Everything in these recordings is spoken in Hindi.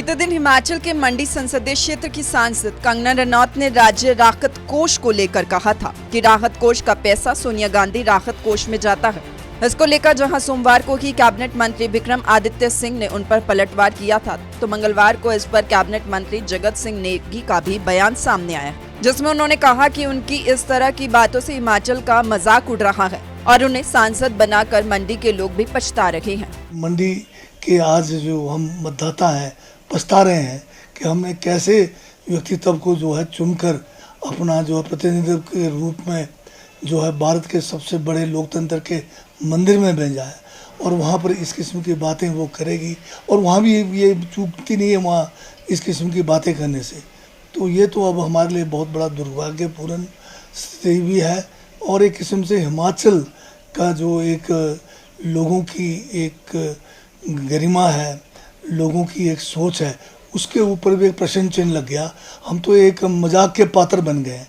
बीते दिन हिमाचल के मंडी संसदीय क्षेत्र की सांसद कंगना रनौत ने राज्य राहत कोष को लेकर कहा था कि राहत कोष का पैसा सोनिया गांधी राहत कोष में जाता है। इसको लेकर जहां सोमवार को ही कैबिनेट मंत्री विक्रम आदित्य सिंह ने उन पर पलटवार किया था, तो मंगलवार को इस पर कैबिनेट मंत्री जगत सिंह नेगी का भी बयान सामने आया, जिसमें उन्होंने कहा कि उनकी इस तरह की बातों से हिमाचल का मजाक उड़ रहा है और उन्हें सांसद बनाकर मंडी के लोग भी पछता रहे हैं। मंडी के आज जो हम मतदाता हैं पछता रहे हैं कि हमने कैसे व्यक्तित्व को जो है चुनकर अपना जो है प्रतिनिधित्व के रूप में जो है भारत के सबसे बड़े लोकतंत्र के मंदिर में भेजा है और वहाँ पर इस किस्म की बातें वो करेगी और वहाँ भी ये चूकती नहीं है वहाँ इस किस्म की बातें करने से। तो ये तो अब हमारे लिए बहुत बड़ा दुर्भाग्यपूर्ण स्थिति भी है और एक किस्म से हिमाचल का जो एक लोगों की एक गरिमा है, लोगों की एक सोच है, उसके ऊपर भी एक प्रश्न चिन्ह लग गया। हम तो एक मजाक के पात्र बन गए।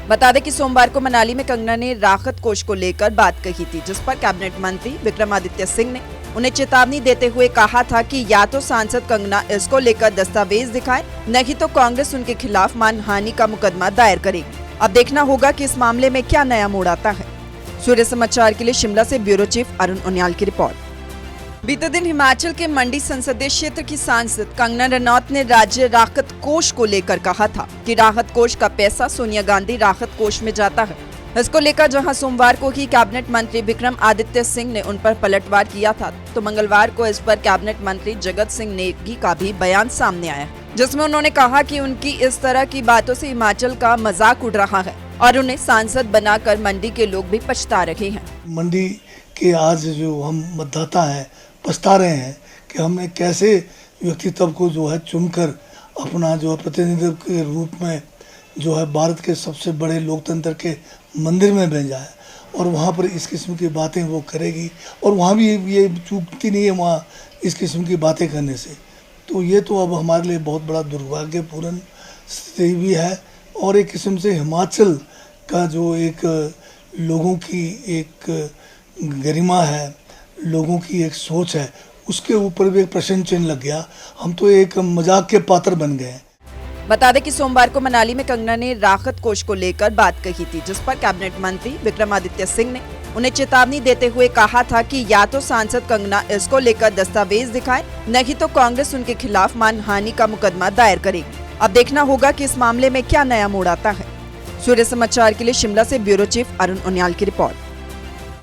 बता दें कि सोमवार को मनाली में कंगना ने राहत कोष को लेकर बात कही थी, जिस पर कैबिनेट मंत्री विक्रमादित्य सिंह ने उन्हें चेतावनी देते हुए कहा था कि या तो सांसद कंगना इसको लेकर दस्तावेज दिखाए, नहीं तो कांग्रेस उनके खिलाफ मानहानि का मुकदमा दायर करेगी। अब देखना होगा कि इस मामले में क्या नया मोड़ आता है। सूर्य समाचार के लिए शिमला से ब्यूरो चीफ अरुण उनियाल की रिपोर्ट। बीते दिन हिमाचल के मंडी संसदीय क्षेत्र की सांसद कंगना रनौत ने राज्य राहत कोष को लेकर कहा था कि राहत कोष का पैसा सोनिया गांधी राहत कोष में जाता है। इसको लेकर जहां सोमवार को ही कैबिनेट मंत्री विक्रम आदित्य सिंह ने उन पर पलटवार किया था, तो मंगलवार को इस पर कैबिनेट मंत्री जगत सिंह नेगी का भी बयान सामने आया, जिसमें उन्होंने कहा कि उनकी इस तरह की बातों से हिमाचल का मजाक उड़ रहा है और उन्हें सांसद बनाकर मंडी के लोग भी पछता रहे हैं। मंडी के आज जो हम मतदाता हैं पछता रहे हैं कि हमने कैसे व्यक्तित्व को जो है चुनकर अपना जो है प्रतिनिधित्व के रूप में जो है भारत के सबसे बड़े लोकतंत्र के मंदिर में भेजा है और वहाँ पर इस किस्म की बातें वो करेगी और वहाँ भी ये चूकती नहीं है वहाँ इस किस्म की बातें करने से। तो ये तो अब हमारे लिए बहुत बड़ा दुर्भाग्यपूर्ण स्थिति भी है और एक किस्म से हिमाचल का जो एक लोगों की एक गरिमा है, लोगों की एक सोच है, उसके ऊपर भी एक प्रश्न चिन्ह लग गया। हम तो एक मजाक के पात्र बन गए। बता दें कि सोमवार को मनाली में कंगना ने राहत कोष को लेकर बात कही थी, जिस पर कैबिनेट मंत्री विक्रमादित्य सिंह ने उन्हें चेतावनी देते हुए कहा था कि या तो सांसद कंगना इसको लेकर दस्तावेज दिखाए, नहीं तो कांग्रेस उनके खिलाफ मानहानि का मुकदमा दायर करेगी। अब देखना होगा कि इस मामले में क्या नया मोड़ आता है। सूर्य समाचार के लिए शिमला से ब्यूरो चीफ अरुण उनियाल की रिपोर्ट।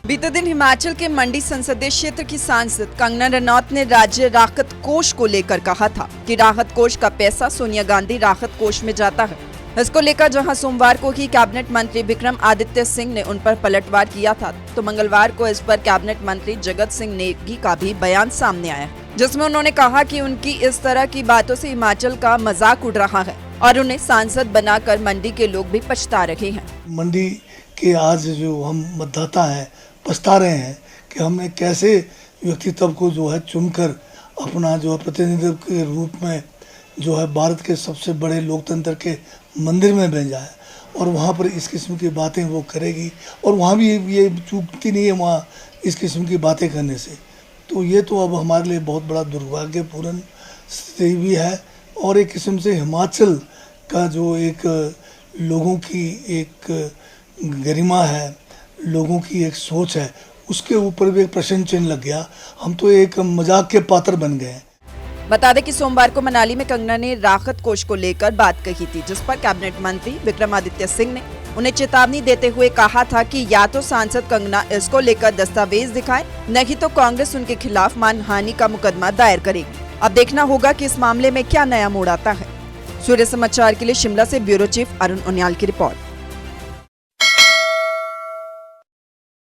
बीते दिन हिमाचल के मंडी संसदीय क्षेत्र की सांसद कंगना रनौत ने राज्य राहत कोष को लेकर कहा था कि राहत कोष का पैसा सोनिया गांधी राहत कोष में जाता है। इसको लेकर जहां सोमवार को ही कैबिनेट मंत्री विक्रम आदित्य सिंह ने उन पर पलटवार किया था, तो मंगलवार को इस पर कैबिनेट मंत्री जगत सिंह नेगी का भी बयान सामने आया, जिसमें उन्होंने कहा कि उनकी इस तरह की बातों से हिमाचल का मजाक उड़ रहा है और उन्हें सांसद बनाकर मंडी के लोग भी पछता रहे हैं। मंडी के आज जो हम मतदाता हैं पछता रहे हैं कि हमने कैसे व्यक्तित्व को जो है चुनकर अपना जो है प्रतिनिधित्व के रूप में जो है भारत के सबसे बड़े लोकतंत्र के मंदिर में भेजा है और वहाँ पर इस किस्म की बातें वो करेगी और वहाँ भी ये चूकती नहीं है वहाँ इस किस्म की बातें करने से। तो ये तो अब हमारे लिए बहुत बड़ा दुर्भाग्यपूर्ण स्थिति भी है और एक किस्म से हिमाचल का जो एक लोगों की एक गरिमा है, लोगों की एक सोच है, उसके ऊपर भी एक प्रश्न चिन्ह लग गया। हम तो एक मजाक के पात्र बन गए। बता दें कि सोमवार को मनाली में कंगना ने राहत कोष को लेकर बात कही थी, जिस पर कैबिनेट मंत्री विक्रमादित्य सिंह ने उन्हें चेतावनी देते हुए कहा था कि या तो सांसद कंगना इसको लेकर दस्तावेज दिखाए, नहीं तो कांग्रेस उनके खिलाफ मानहानि का मुकदमा दायर करेगी। अब देखना होगा कि इस मामले में क्या नया मोड़ आता है। सूर्य समाचार के लिए शिमला से ब्यूरो चीफ अरुण उनियाल की रिपोर्ट।